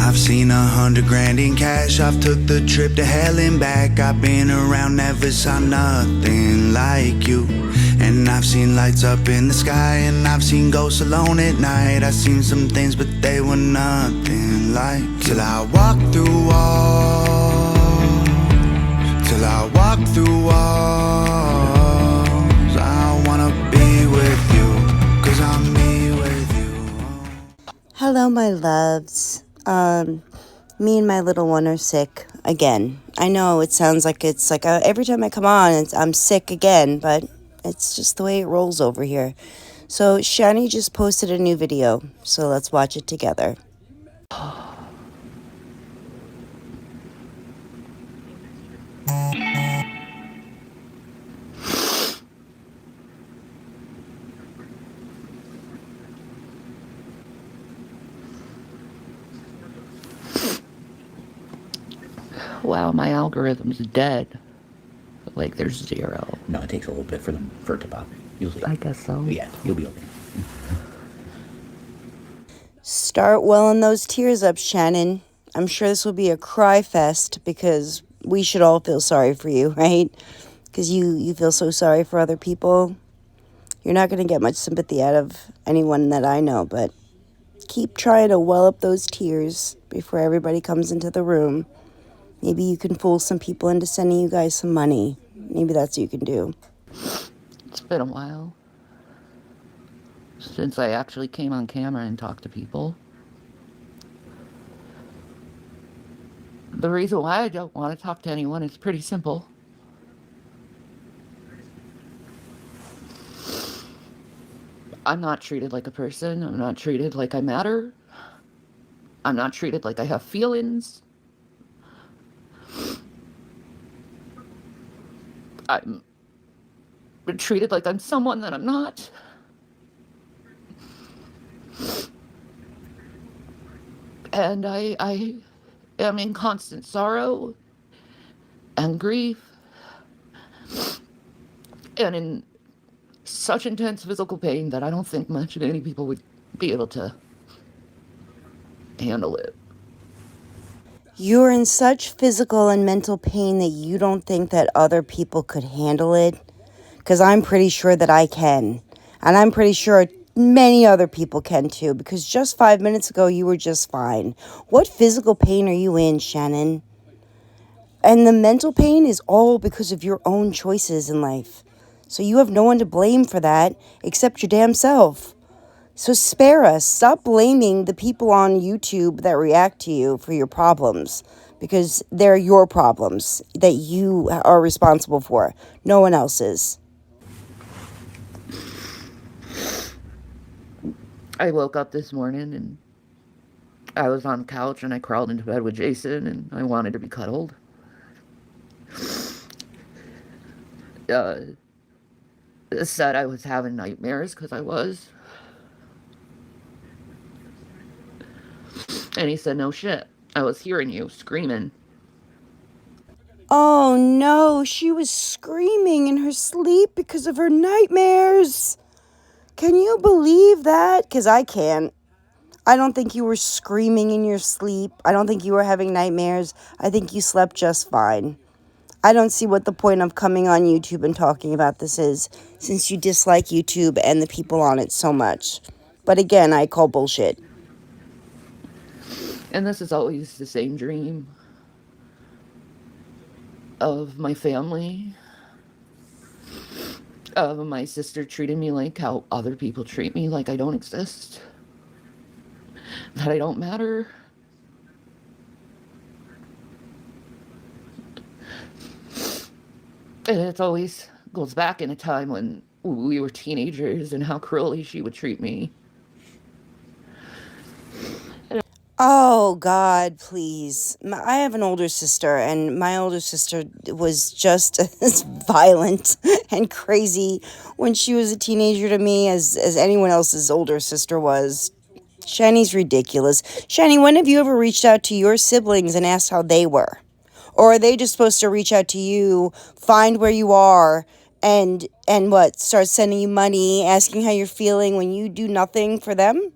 I've seen 100 grand in cash, I've took the trip to hell and back. I've been around, never saw nothing like you. And I've seen lights up in the sky, and I've seen ghosts alone at night. I've seen some things, but they were nothing like you. Till I walk through walls, till I walk through walls. I wanna be with you, 'cause I'm me with you. Hello, my loves. Me and my little one are sick again. I know it sounds like it's like every time I come on, I'm sick again, but it's just the way it rolls over here. So Shanny just posted a new video, so let's watch it together. Wow, my algorithm's dead. Like, there's 0. No, it takes a little bit for it to pop. Usually. I guess so. Yeah, you'll be okay. Start welling those tears up, Shannon. I'm sure this will be a cry fest because we should all feel sorry for you, right? Because you feel so sorry for other people. You're not going to get much sympathy out of anyone that I know, but keep trying to well up those tears before everybody comes into the room. Maybe you can fool some people into sending you guys some money. Maybe that's what you can do. It's been a while since I actually came on camera and talked to people. The reason why I don't want to talk to anyone is pretty simple. I'm not treated like a person. I'm not treated like I matter. I'm not treated like I have feelings. I'm treated like I'm someone that I'm not. And I am in constant sorrow and grief and in such intense physical pain that I don't think much of any people would be able to handle it. You're in such physical and mental pain that you don't think that other people could handle it? Because I'm pretty sure that I can. And I'm pretty sure many other people can too, because just 5 minutes ago you were just fine. What physical pain are you in, Shannon? And the mental pain is all because of your own choices in life. So you have no one to blame for that except your damn self. So spare us. Stop blaming the people on YouTube that react to you for your problems, because they're your problems that you are responsible for. No one else's. I woke up this morning and I was on the couch and I crawled into bed with Jason and I wanted to be cuddled. Said I was having nightmares, because I was. And he said, no shit, I was hearing you screaming. Oh no, she was screaming in her sleep because of her nightmares. Can you believe that? Because I can't. I don't think you were screaming in your sleep. I don't think you were having nightmares. I think you slept just fine. I don't see what the point of coming on YouTube and talking about this is, since you dislike YouTube and the people on it so much. But again, I call bullshit. And this is always the same dream of my family, of my sister treating me like how other people treat me, like I don't exist, that I don't matter. And it always goes back in a time when we were teenagers and how cruelly she would treat me. Oh, God, please. I have an older sister, and my older sister was just as violent and crazy when she was a teenager to me as anyone else's older sister was. Shanny's ridiculous. Shanny, when have you ever reached out to your siblings and asked how they were? Or are they just supposed to reach out to you, find where you are, and what, start sending you money, asking how you're feeling when you do nothing for them?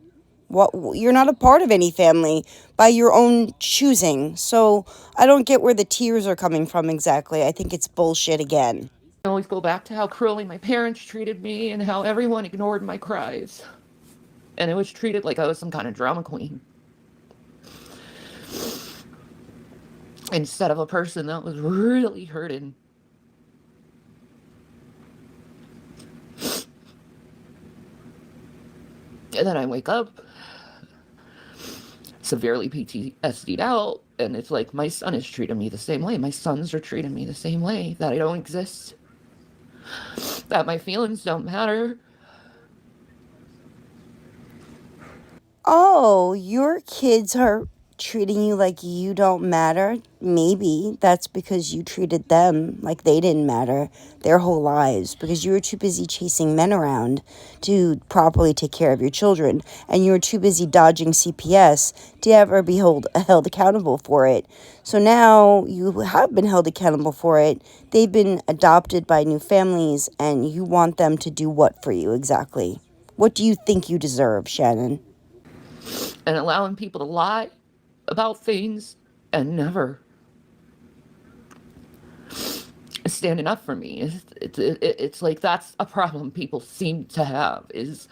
What, you're not a part of any family by your own choosing. So I don't get where the tears are coming from exactly. I think it's bullshit again. I always go back to how cruelly my parents treated me and how everyone ignored my cries. And it was treated like I was some kind of drama queen, instead of a person that was really hurting. And then I wake up severely PTSD'd out, and it's like my son is treating me the same way. My sons are treating me the same way, that I don't exist, that my feelings don't matter. Oh, your kids are treating you like you don't matter. Maybe that's because you treated them like they didn't matter their whole lives because you were too busy chasing men around to properly take care of your children, and you were too busy dodging CPS to ever be held accountable for it. So now you have been held accountable for it. They've been adopted by new families, and you want them to do what for you exactly? What do you think you deserve, Shannon? And allowing people to lie about things and never standing up for me. It's like that's a problem people seem to have, is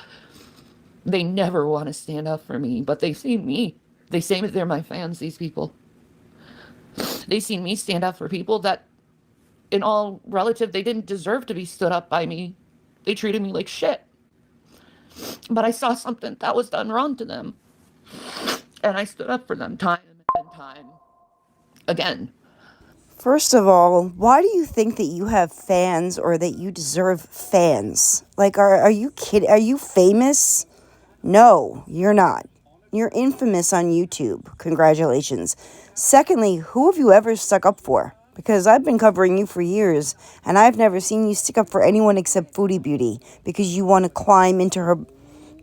they never want to stand up for me, but they see me. They say they're my fans, these people. They see me stand up for people that, in all relative, they didn't deserve to be stood up by me. They treated me like shit. But I saw something that was done wrong to them, and I stood up for them time and time again. First of all, why do you think that you have fans or that you deserve fans? Like, are you kidding? Are you famous? No, you're not. You're infamous on YouTube. Congratulations. Secondly, who have you ever stuck up for? Because I've been covering you for years, and I've never seen you stick up for anyone except Foodie Beauty because you want to climb into her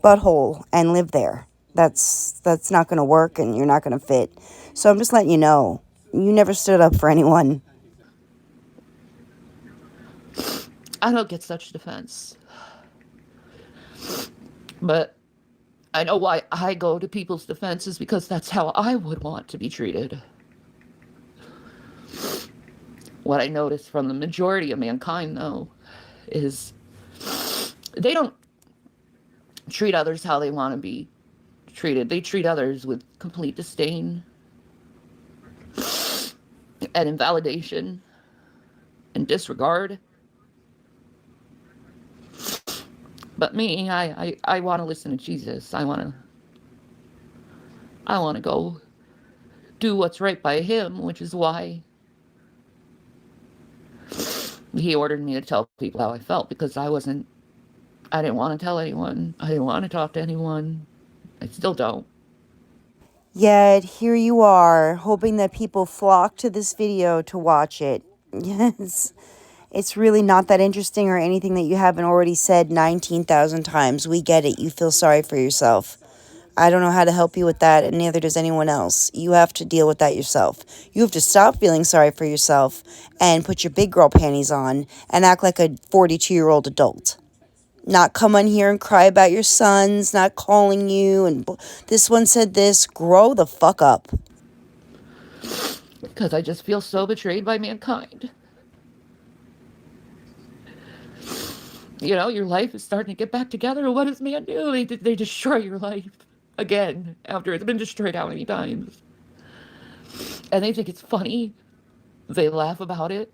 butthole and live there. That's not going to work, and you're not going to fit. So I'm just letting you know. You never stood up for anyone. I don't get such defense. But I know why I go to people's defenses, because that's how I would want to be treated. What I notice from the majority of mankind, though, is they don't treat others how they want to be treated. They treat others with complete disdain and invalidation and disregard. But me, I want to listen to Jesus. I want to go do what's right by him, which is why he ordered me to tell people how I felt, because I didn't want to tell anyone. I didn't want to talk to anyone. I still don't. Yet here you are, hoping that people flock to this video to watch it. Yes, it's really not that interesting or anything that you haven't already said 19,000 times. We get it. You feel sorry for yourself. I don't know how to help you with that, and neither does anyone else. You have to deal with that yourself. You have to stop feeling sorry for yourself and put your big girl panties on and act like a 42-year-old adult. Not come on here and cry about your sons not calling you and this one said this. Grow the fuck up. Because I just feel so betrayed by mankind. You know, your life is starting to get back together. What does man do? They destroy your life again after it's been destroyed how many times? And they think it's funny. They laugh about it.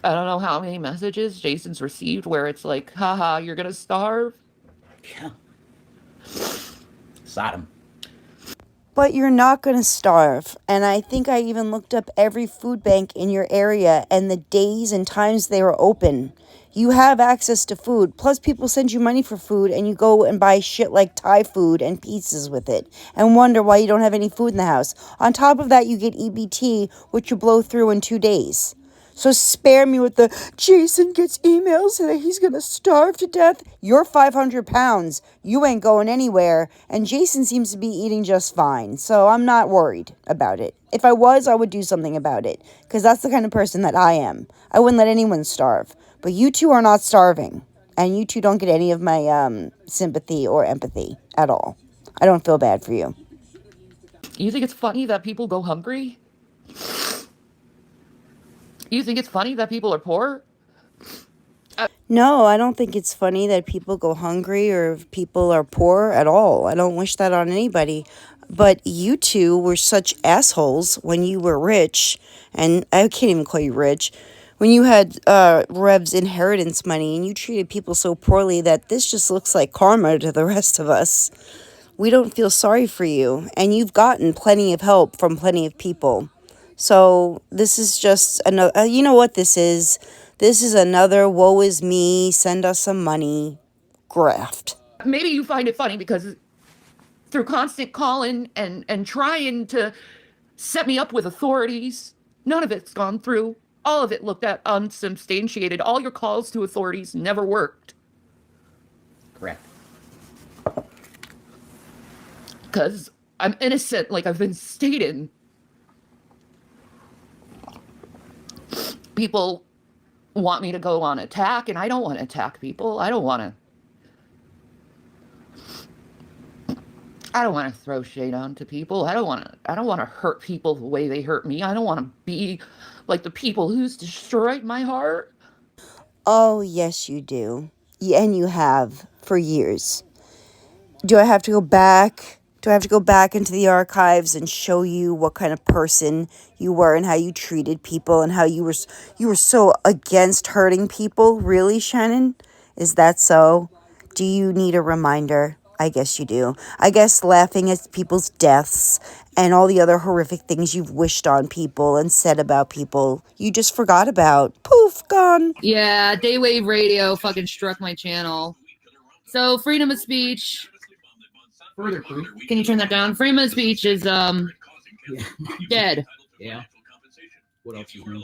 I don't know how many messages Jason's received where it's like, haha, you're gonna starve? Yeah. Sodom. But you're not going to starve. And I think I even looked up every food bank in your area and the days and times they were open. You have access to food. Plus, people send you money for food, and you go and buy shit like Thai food and pizzas with it and wonder why you don't have any food in the house. On top of that, you get EBT, which you blow through in 2 days. So spare me with the Jason gets emails that he's going to starve to death. You're 500 pounds. You ain't going anywhere. And Jason seems to be eating just fine. So I'm not worried about it. If I was, I would do something about it. Because that's the kind of person that I am. I wouldn't let anyone starve. But you two are not starving. And you two don't get any of my sympathy or empathy at all. I don't feel bad for you. You think it's funny that people go hungry? You think it's funny that people are poor? No, I don't think it's funny that people go hungry or if people are poor at all. I don't wish that on anybody. But you two were such assholes when you were rich, and I can't even call you rich, when you had Rev's inheritance money and you treated people so poorly that this just looks like karma to the rest of us. We don't feel sorry for you, and you've gotten plenty of help from plenty of people. So this is just another, you know what this is? This is another woe is me, send us some money graft. Maybe you find it funny because through constant calling and trying to set me up with authorities, none of it's gone through. All of it looked at unsubstantiated. All your calls to authorities never worked. Correct. Because I'm innocent, like I've been stating. People want me to go on attack, and I don't want to attack people. I don't want to throw shade onto people. I don't want to hurt people the way they hurt me. I don't want to be like the people who's destroyed my heart. Oh, yes, you do. And you have for years. Do I have to go back? Do I have to go back into the archives and show you what kind of person you were and how you treated people and how you were so against hurting people? Really, Shannon? Is that so? Do you need a reminder? I guess you do. I guess laughing at people's deaths and all the other horrific things you've wished on people and said about people, you just forgot about. Poof, gone. Yeah, Daywave Radio fucking struck my channel. So freedom of speech. Further proof. Can you turn that down? Freedom of speech is dead. Yeah. What else is new?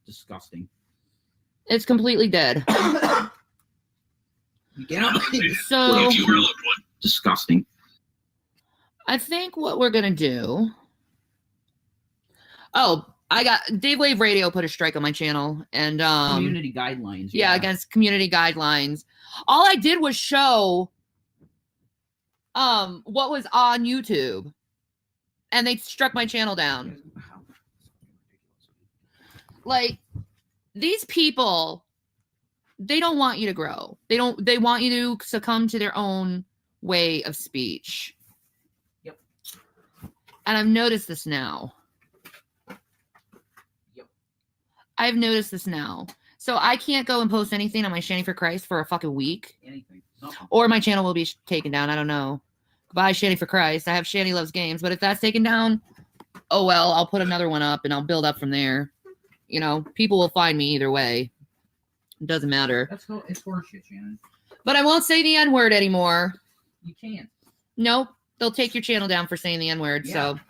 Disgusting. It's completely dead. You cannot. So Disgusting. I think what we're gonna do. Oh, I got Daywave Radio put a strike on my channel and Community guidelines. yeah, against community guidelines. All I did was show what was on YouTube, and they struck my channel down. Like, these people, they don't want you to grow. They want you to succumb to their own way of speech. Yep. And I've noticed this now. Yep. I've noticed this now. So I can't go and post anything on my Shanny for Christ for a fucking week. Anything. Nothing. Or my channel will be taken down. I don't know. Goodbye, Shanny for Christ. I have Shanny Loves Games. But if that's taken down, oh well, I'll put another one up and I'll build up from there. You know, people will find me either way. It doesn't matter. It's horseshit, Shannon. But I won't say the N-word anymore. You can't. Nope. They'll take your channel down for saying the N-word. Yeah. So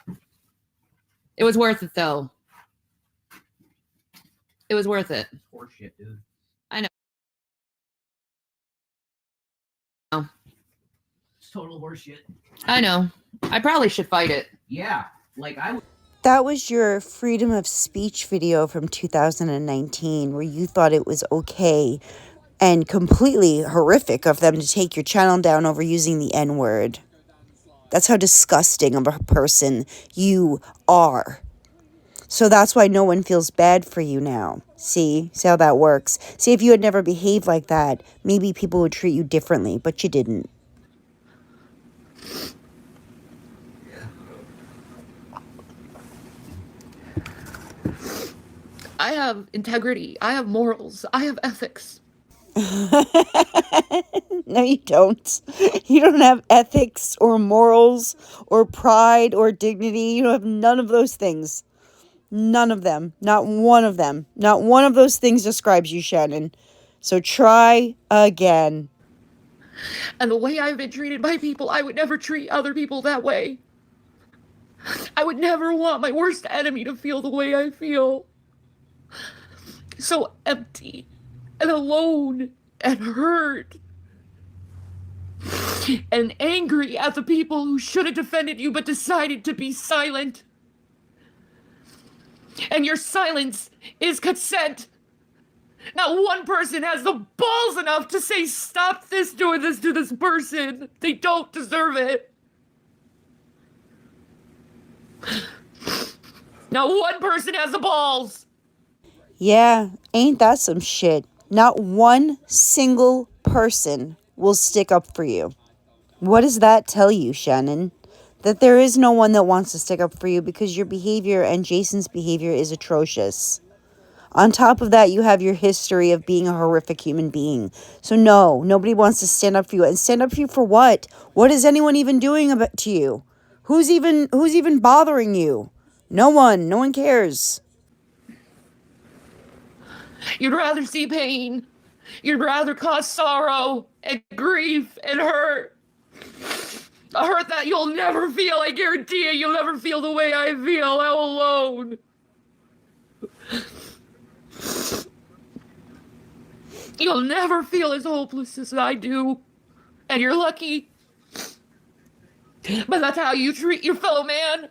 it was worth it, though. It was worth it. It's horseshit, dude. I know. It's total horseshit. I know. I probably should fight it. Yeah. Like, I would. That was your freedom of speech video from 2019 where you thought it was okay and completely horrific of them to take your channel down over using the N-word. That's how disgusting of a person you are. So that's why no one feels bad for you now. See how that works? See, if you had never behaved like that, maybe people would treat you differently, but you didn't. I have integrity. I have morals. I have ethics. No, you don't. You don't have ethics or morals or pride or dignity. You don't have none of those things. None of them. Not one of them. Not one of those things describes you, Shannon. So try again. And the way I've been treated by people, I would never treat other people that way. I would never want my worst enemy to feel the way I feel. So empty and alone and hurt and angry at the people who should have defended you but decided to be silent. And your silence is consent. Not one person has the balls enough to say, stop this, doing this to this person. They don't deserve it. Not one person has the balls. Yeah, ain't that some shit? Not one single person will stick up for you. What does that tell you, Shannon? That there is no one that wants to stick up for you because your behavior and Jason's behavior is atrocious. On top of that, you have your history of being a horrific human being. So no, nobody wants to stand up for you. And stand up for you for what? What is anyone even doing about to you? Who's even bothering you? No one. No one cares. You'd rather see pain. You'd rather cause sorrow and grief and hurt. A hurt that you'll never feel. I guarantee it. You'll never feel the way I feel. I'm alone. You'll never feel as hopeless as I do. And you're lucky. But that's how you treat your fellow man.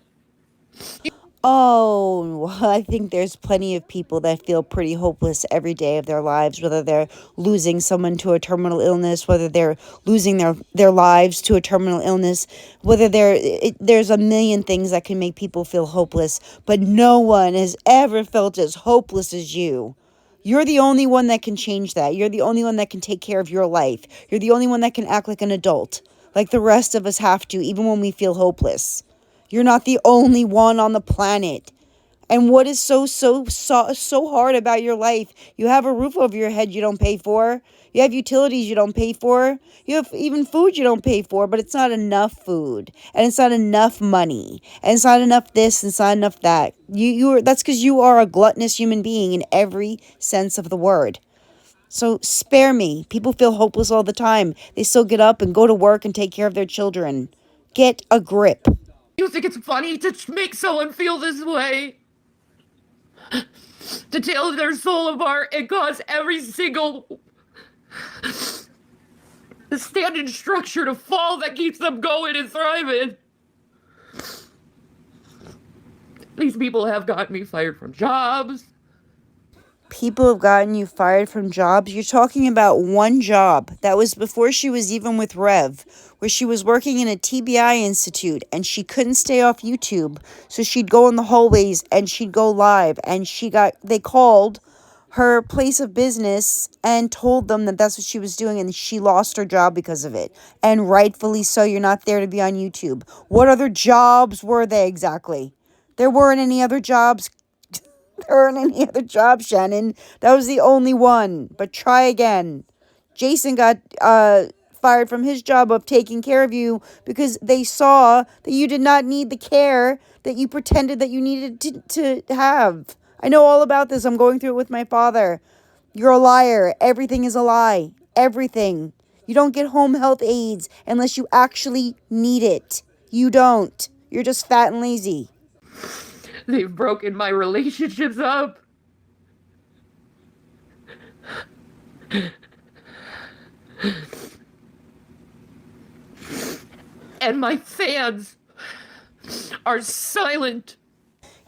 Oh, well, I think there's plenty of people that feel pretty hopeless every day of their lives, whether they're losing someone to a terminal illness, whether they're losing their lives to a terminal illness, whether there's a million things that can make people feel hopeless, but no one has ever felt as hopeless as you. You're the only one that can change that. You're the only one that can take care of your life. You're the only one that can act like an adult, like the rest of us have to, even when we feel hopeless. You're not the only one on the planet. And what is so hard about your life? You have a roof over your head you don't pay for. You have utilities you don't pay for. You have even food you don't pay for, but it's not enough food. And it's not enough money. And it's not enough this and it's not enough that. That's because you are a gluttonous human being in every sense of the word. So spare me. People feel hopeless all the time. They still get up and go to work and take care of their children. Get a grip. You think it's funny to make someone feel this way? To tear their soul apart and cause every single standing structure to fall that keeps them going and thriving. These people have gotten me fired from jobs. People have gotten you fired from jobs. You're talking about one job. That was before she was even with Rev, where she was working in a TBI institute and she couldn't stay off YouTube. So she'd go in the hallways and she'd go live, and they called her place of business and told them that that's what she was doing, and she lost her job because of it. And rightfully so. You're not there to be on YouTube. What other jobs were they exactly? There weren't any other jobs. There weren't any other jobs, Shannon. That was the only one. But try again. Jason got fired from his job of taking care of you because they saw that you did not need the care that you pretended that you needed to have. I know all about this. I'm going through it with my father. You're a liar. Everything is a lie. Everything. You don't get home health aides unless you actually need it. You don't. You're just fat and lazy. They've broken my relationships up. And my fans are silent.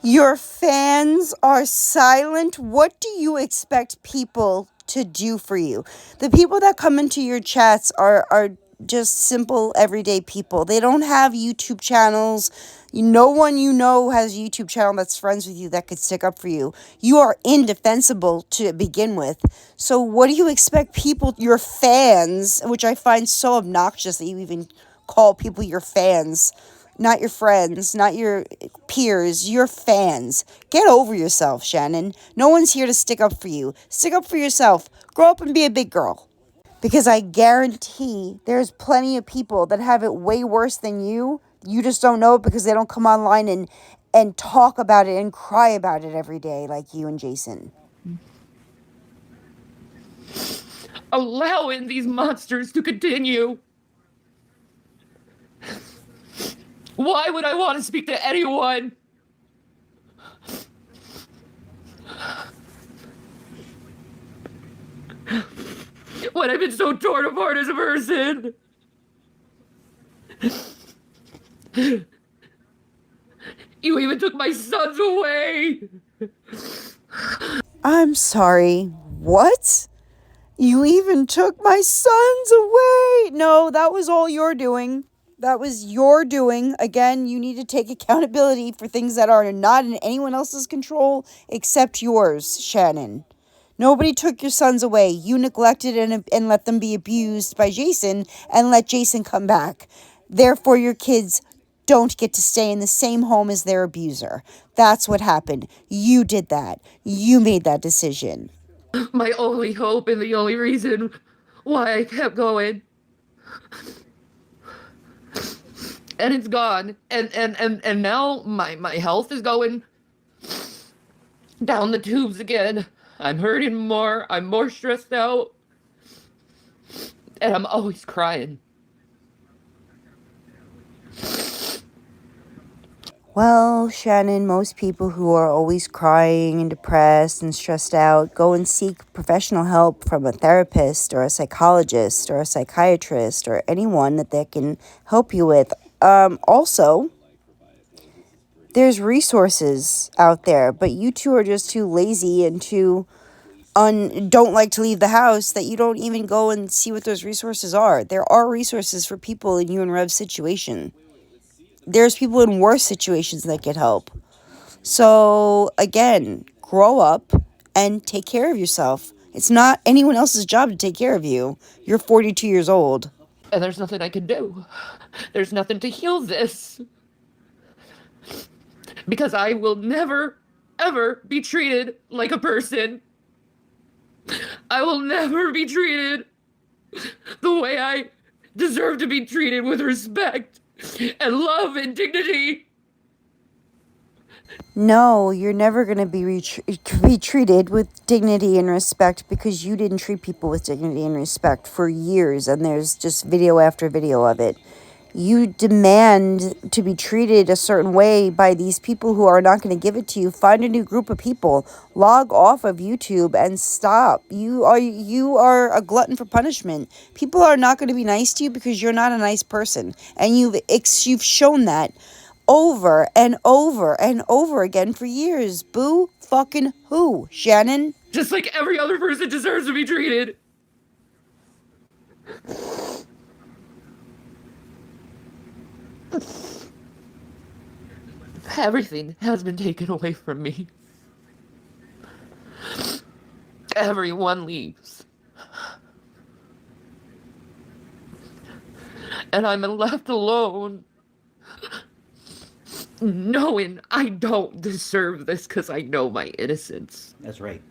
Your fans are silent? What do you expect people to do for you? The people that come into your chats are just simple, everyday people. They don't have YouTube channels. No one you know has a YouTube channel that's friends with you that could stick up for you. You are indefensible to begin with. So what do you expect people, your fans, which I find so obnoxious that you even call people your fans, not your friends, not your peers, your fans. Get over yourself, Shannon. No one's here to stick up for you. Stick up for yourself. Grow up and be a big girl. Because I guarantee there's plenty of people that have it way worse than you. You just don't know it because they don't come online and talk about it and cry about it every day like you and Jason. Allowing these monsters to continue. Why would I want to speak to anyone? When I've been so torn apart as a person. You even took my sons away. I'm sorry. What? You even took my sons away? No, that was all you're doing. That was your doing. Again, you need to take accountability for things that are not in anyone else's control except yours, Shannon. Nobody took your sons away. You neglected and let them be abused by Jason and let Jason come back. Therefore, your kids don't get to stay in the same home as their abuser. That's what happened. You did that. You made that decision. My only hope and the only reason why I kept going. And it's gone. And now my health is going down the tubes again. I'm hurting more. I'm more stressed out. And I'm always crying. Well, Shannon, most people who are always crying and depressed and stressed out go and seek professional help from a therapist or a psychologist or a psychiatrist or anyone that can help you with. Also, there's resources out there, but you two are just too lazy and too don't like to leave the house that you don't even go and see what those resources are. There are resources for people in you and Rev's situation. There's people in worse situations that get help. So, again, grow up and take care of yourself. It's not anyone else's job to take care of you. You're 42 years old. And there's nothing I can do. There's nothing to heal this. Because I will never, ever be treated like a person. I will never be treated the way I deserve to be treated, with respect and love and dignity. No, you're never going to be treated with dignity and respect because you didn't treat people with dignity and respect for years, and there's just video after video of it. You demand to be treated a certain way by these people who are not going to give it to you. Find a new group of people. Log off of YouTube and stop. You are a glutton for punishment. People are not going to be nice to you because you're not a nice person, and you've shown that over and over and over again for years. Boo fucking who, Shannon? Just like every other person deserves to be treated. Everything has been taken away from me. Everyone leaves. And I'm left alone, knowing I don't deserve this because I know my innocence. That's right.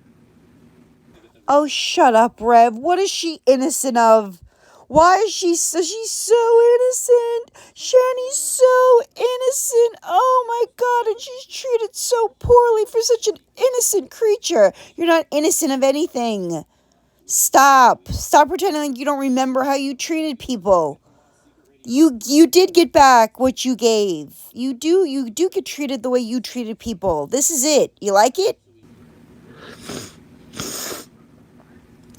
Oh, shut up, Rev. What is she innocent of? Why is she's so innocent? Shanny's so innocent. Oh my god, and she's treated so poorly for such an innocent creature. You're not innocent of anything. Stop pretending like you don't remember how you treated people. You did get back what you gave. You do get treated the way you treated people. This is it. You like it?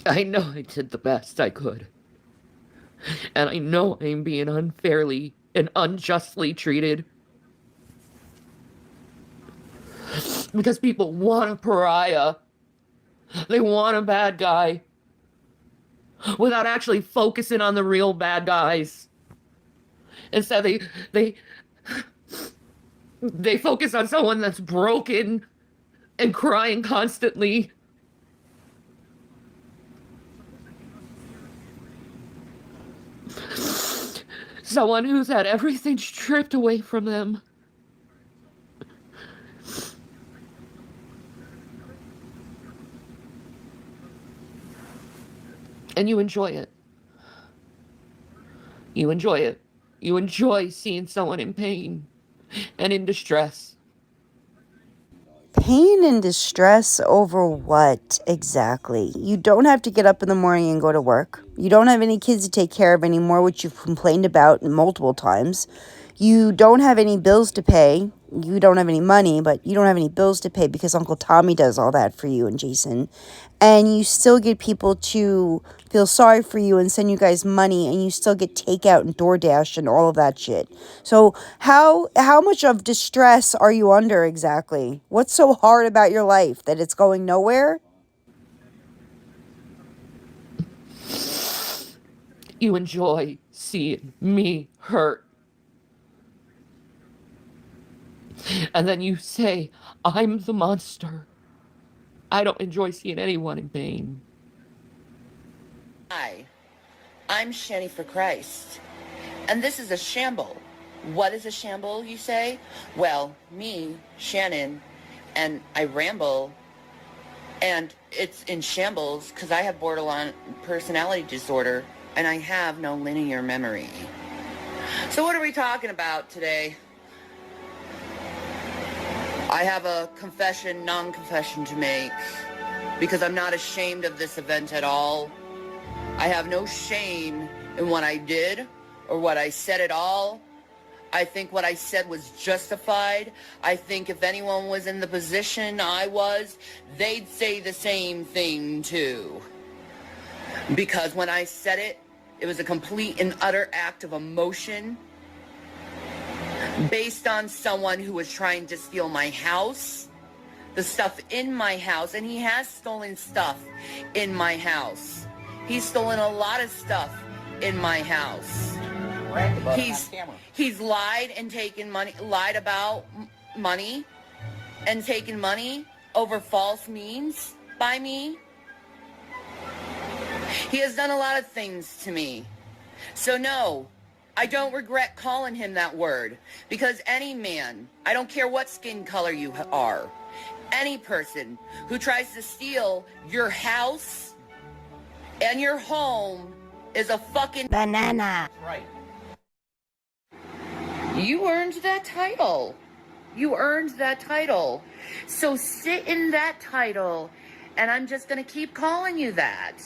I know I did the best I could. And I know I'm being unfairly and unjustly treated. Because people want a pariah. They want a bad guy. Without actually focusing on the real bad guys. Instead, they focus on someone that's broken and crying constantly. Someone who's had everything stripped away from them. And you enjoy it. You enjoy it. You enjoy seeing someone in pain and in distress. Pain and distress over what exactly? You don't have to get up in the morning and go to work. You don't have any kids to take care of anymore, which you've complained about multiple times. You don't have any bills to pay. You don't have any money, but you don't have any bills to pay because Uncle Tommy does all that for you and Jason. And you still get people to feel sorry for you and send you guys money, and you still get takeout and DoorDash and all of that shit. So how much of distress are you under exactly? What's so hard about your life that it's going nowhere? You enjoy seeing me hurt And then you say, I'm the monster. I don't enjoy seeing anyone in pain. Hi, I'm Shanny for Christ, and this is a shamble. What is a shamble, you say? Well, me, Shannon, and I ramble, and it's in shambles because I have borderline personality disorder, and I have no linear memory. So what are we talking about today? I have a confession, non-confession to make, because I'm not ashamed of this event at all. I have no shame in what I did or what I said at all. I think what I said was justified. I think if anyone was in the position I was, they'd say the same thing too. Because when I said it, it was a complete and utter act of emotion based on someone who was trying to steal my house, the stuff in my house, and he has stolen stuff in my house. He's stolen a lot of stuff in my house. He's lied and taken money, lied about money and taken money over false means by me. He has done a lot of things to me. So no, I don't regret calling him that word, because any man, I don't care what skin color you are, any person who tries to steal your house and your home is a fucking Banana. Right. You earned that title. You earned that title. So sit in that title, and I'm just going to keep calling you that.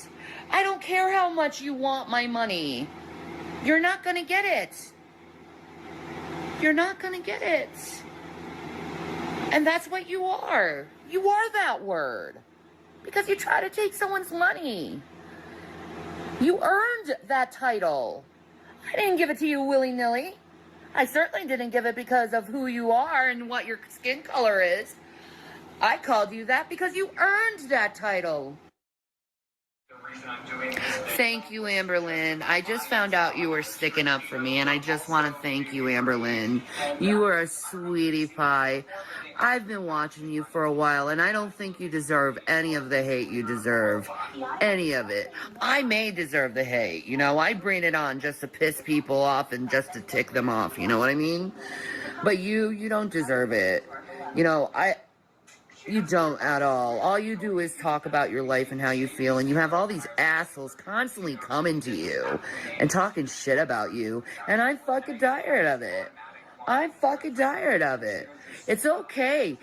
I don't care how much you want my money. You're not going to get it. You're not going to get it. And that's what you are. You are that word. Because you try to take someone's money. You earned that title. I didn't give it to you willy-nilly. I certainly didn't give it because of who you are and what your skin color is. I called you that because you earned that title. Thank you, Amberlynn. I just found out you were sticking up for me, and I just want to thank you, Amberlynn. You are a sweetie pie. I've been watching you for a while, and I don't think you deserve any of the hate you deserve. Any of it. I may deserve the hate, you know. I bring it on just to piss people off and just to tick them off, you know what I mean? But you don't deserve it. You know, you don't at all. All you do is talk about your life and how you feel, and you have all these assholes constantly coming to you and talking shit about you, and I'm fucking tired of it. I'm fucking tired of it. It's okay.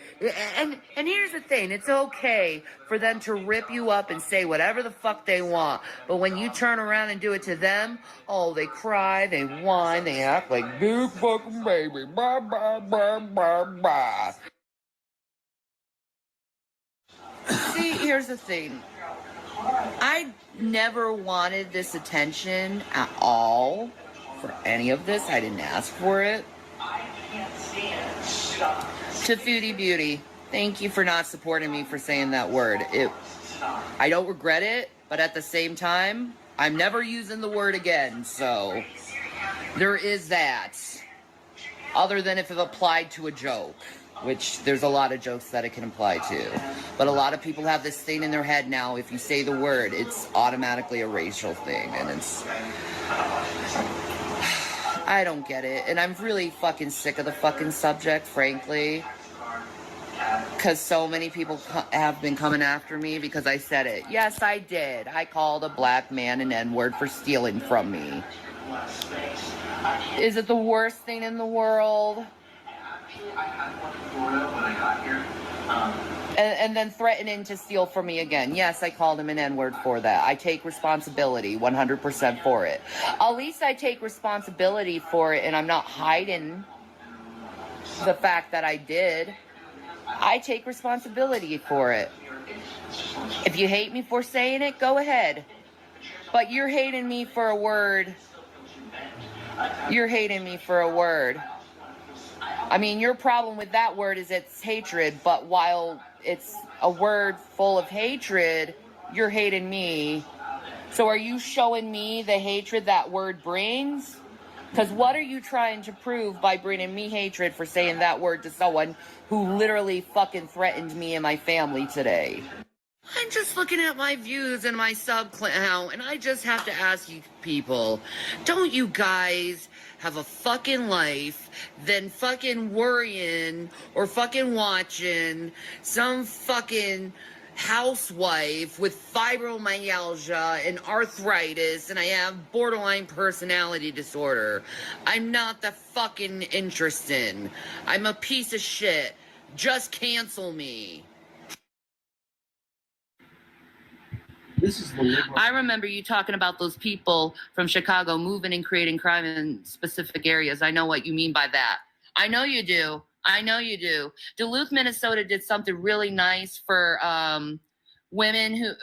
And here's the thing. It's okay for them to rip you up and say whatever the fuck they want. But when you turn around and do it to them, oh, they cry, they whine, they act like big fucking baby. Blah, blah, blah, blah, blah. See, here's the thing. I never wanted this attention at all for any of this. I didn't ask for it. To Foodie Beauty, thank you for not supporting me for saying that word. I don't regret it, but at the same time, I'm never using the word again, so there is that. Other than if it applied to a joke, which there's a lot of jokes that it can apply to. But a lot of people have this thing in their head now, if you say the word, it's automatically a racial thing, and it's... I don't get it, and I'm really fucking sick of the fucking subject, frankly, because so many people have been coming after me because I said it. Yes, I did. I called a black man an N-word for stealing from me. Is it the worst thing in the world? And then threatening to steal from me again. Yes, I called him an N-word for that. I take responsibility 100% for it. At least I take responsibility for it, and I'm not hiding the fact that I did. I take responsibility for it. If you hate me for saying it, go ahead. But you're hating me for a word. You're hating me for a word. I mean, your problem with that word is it's hatred, but while it's a word full of hatred, you're hating me. So are you showing me the hatred that word brings? Because what are you trying to prove by bringing me hatred for saying that word to someone who literally fucking threatened me and my family today? I'm just looking at my views and my sub count, and I just have to ask you people, don't you guys have a fucking life than fucking worrying or fucking watching some fucking housewife with fibromyalgia and arthritis, and I have borderline personality disorder? I'm not that fucking interested. I'm a piece of shit. Just cancel me. This is the liberal. I remember you talking about those people from Chicago moving and creating crime in specific areas. I know what you mean by that. I know you do. I know you do. Duluth, Minnesota did something really nice for women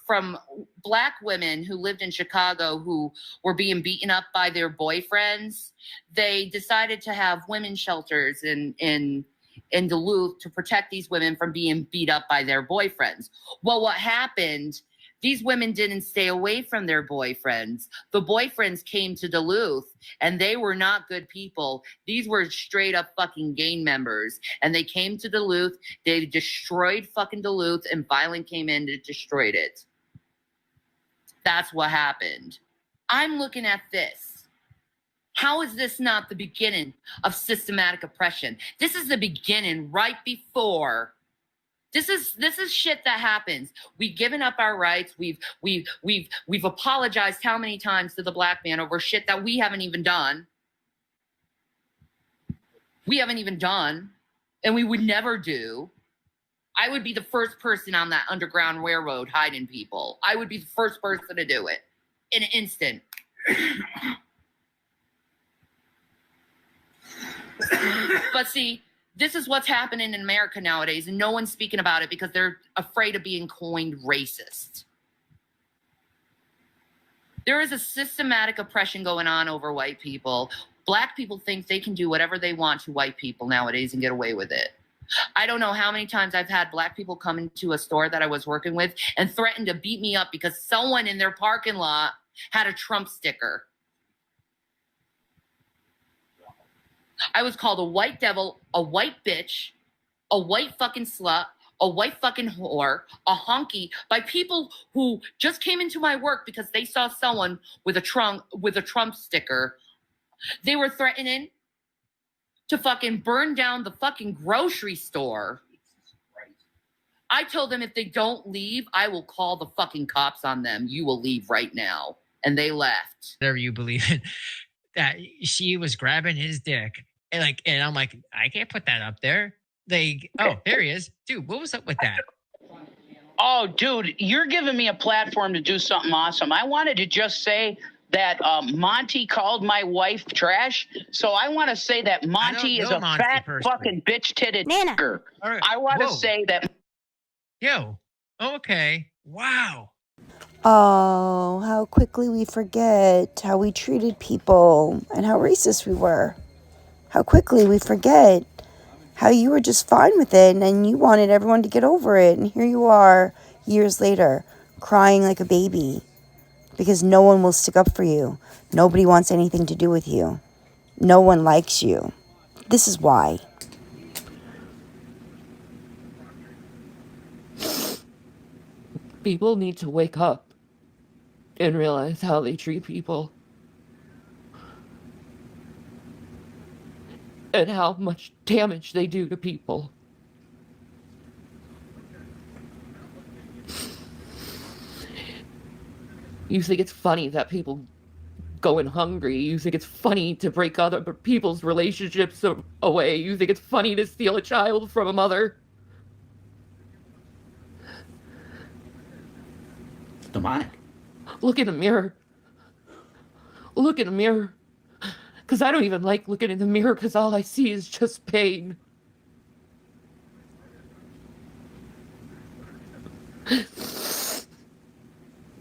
from black women who lived in Chicago who were being beaten up by their boyfriends. They decided to have women's shelters in Duluth to protect these women from being beat up by their boyfriends. Well, what happened? These women didn't stay away from their boyfriends. The boyfriends came to Duluth, and they were not good people. These were straight up fucking gang members. And they came to Duluth. They destroyed fucking Duluth, and violence came in and destroyed it. That's what happened. I'm looking at this. How is this not the beginning of systematic oppression? This is the beginning right before. This is shit that happens. We've given up our rights. We've apologized how many times to the black man over shit that we haven't even done. We haven't even done, and we would never do. I would be the first person on that Underground Railroad hiding people. I would be the first person to do it in an instant. But see, this is what's happening in America nowadays, and no one's speaking about it because they're afraid of being coined racist. There is a systematic oppression going on over white people. Black people think they can do whatever they want to white people nowadays and get away with it. I don't know how many times I've had black people come into a store that I was working with and threaten to beat me up because someone in their parking lot had a Trump sticker. I was called a white devil, a white bitch, a white fucking slut, a white fucking whore, a honky by people who just came into my work because they saw someone with a Trump sticker. They were threatening to fucking burn down the fucking grocery store. I told them if they don't leave, I will call the fucking cops on them. You will leave right now. And they left. Whatever you believe in. That she was grabbing his dick. And I'm like, I can't put that up there. Oh, there he is. Dude, what was up with that? Oh, dude, you're giving me a platform to do something awesome. I wanted to just say that Monty called my wife trash. So I want to say that Monty is a Monty fat personally. fucking bitch-titted Nana. nigger. Right. I want to say that. Yo. Okay. Wow. Oh, how quickly we forget how we treated people and how racist we were. How quickly we forget how you were just fine with it and you wanted everyone to get over it. And here you are, years later, crying like a baby because no one will stick up for you. Nobody wants anything to do with you. No one likes you. This is why. People need to wake up and realize how they treat people and how much damage they do to people. You think it's funny that people going hungry. You think it's funny to break other people's relationships away. You think it's funny to steal a child from a mother. It's demonic. Look in the mirror. Look in the mirror. Because I don't even like looking in the mirror because all I see is just pain.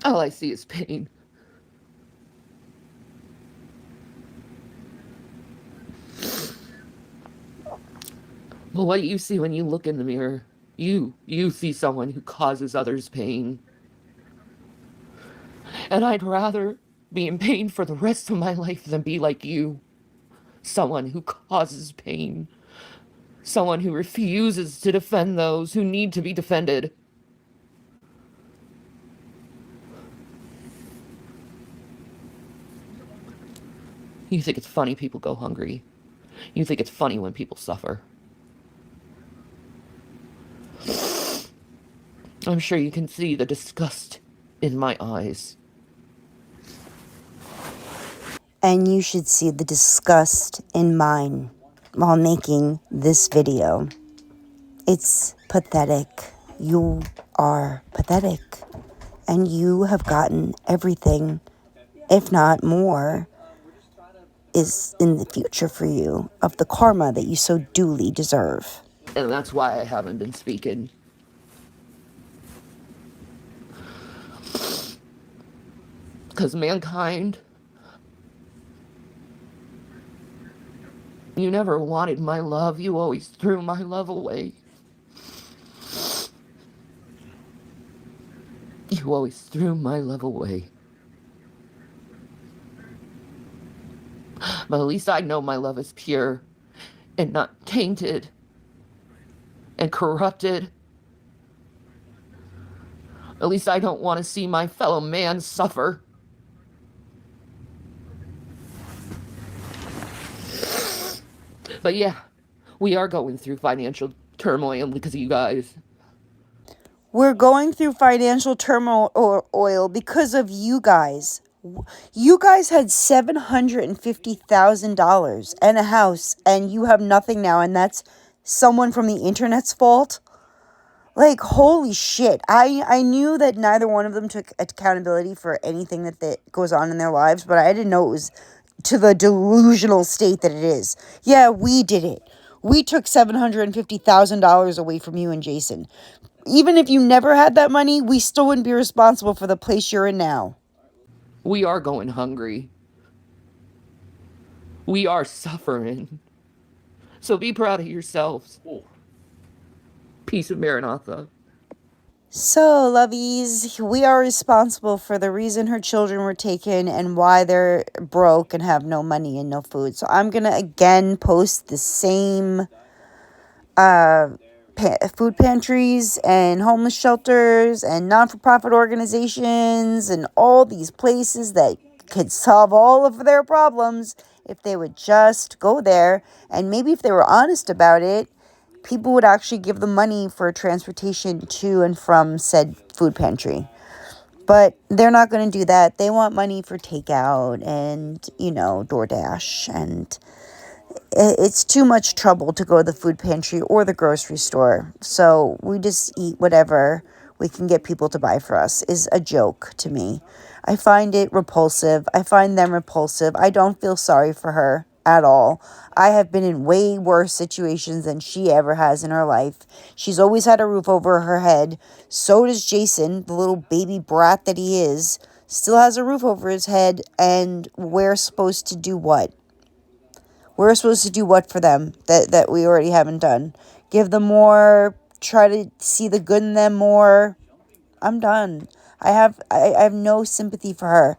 All I see is pain. But what do you see when you look in the mirror? You see someone who causes others pain. And I'd rather be in pain for the rest of my life than be like you. someone who causes pain, someone who refuses to defend those who need to be defended. You think it's funny people go hungry. You think it's funny when people suffer. I'm sure you can see the disgust in my eyes. And you should see the disgust in mine while making this video. It's pathetic. You are pathetic. And you have gotten everything, if not more, is in the future for you of the karma that you so duly deserve. And that's why I haven't been speaking. Because mankind, you never wanted my love. You always threw my love away. You always threw my love away. But at least I know my love is pure and not tainted and corrupted. At least I don't want to see my fellow man suffer. But yeah, we are going through financial turmoil because of you guys. We're going through financial turmoil because of you guys. You guys had $750,000 and a house, and you have nothing now, and that's someone from the internet's fault? Like, holy shit. I knew that neither one of them took accountability for anything that goes on in their lives, but I didn't know it was to the delusional state that it is. Yeah, we did it. We took $750,000 away from you and Jason. Even if you never had that money, we still wouldn't be responsible for the place you're in now. We are going hungry. We are suffering. So be proud of yourselves. Peace of Maranatha. So, lovies, we are responsible for the reason her children were taken and why they're broke and have no money and no food. So I'm going to again post the same food pantries and homeless shelters and non-for-profit organizations and all these places that could solve all of their problems if they would just go there. And maybe if they were honest about it, people would actually give them money for transportation to and from said food pantry. But they're not going to do that. They want money for takeout and, DoorDash. And it's too much trouble to go to the food pantry or the grocery store. So we just eat whatever we can get people to buy for us is a joke to me. I find it repulsive. I find them repulsive. I don't feel sorry for her at all. I have been in way worse situations than she ever has in her life. She's always had a roof over her head. So does Jason, the little baby brat that he is, still has a roof over his head, and we're supposed to do what? We're supposed to do what for them that we already haven't done? Give them more, try to see the good in them more. I'm done. I have no sympathy for her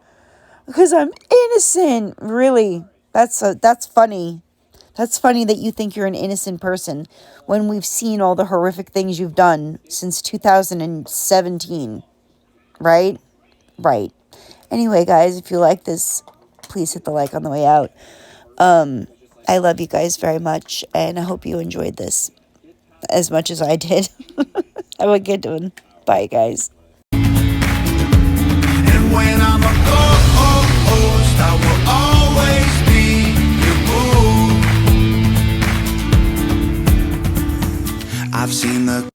because I'm innocent. Really. That's funny. That's funny that you think you're an innocent person when we've seen all the horrific things you've done since 2017. Right? Right. Anyway, guys, if you like this, please hit the like on the way out. I love you guys very much, and I hope you enjoyed this as much as I did. Have a good one. Bye, guys. And when I'm a ghost, I will always be your boo. I've seen the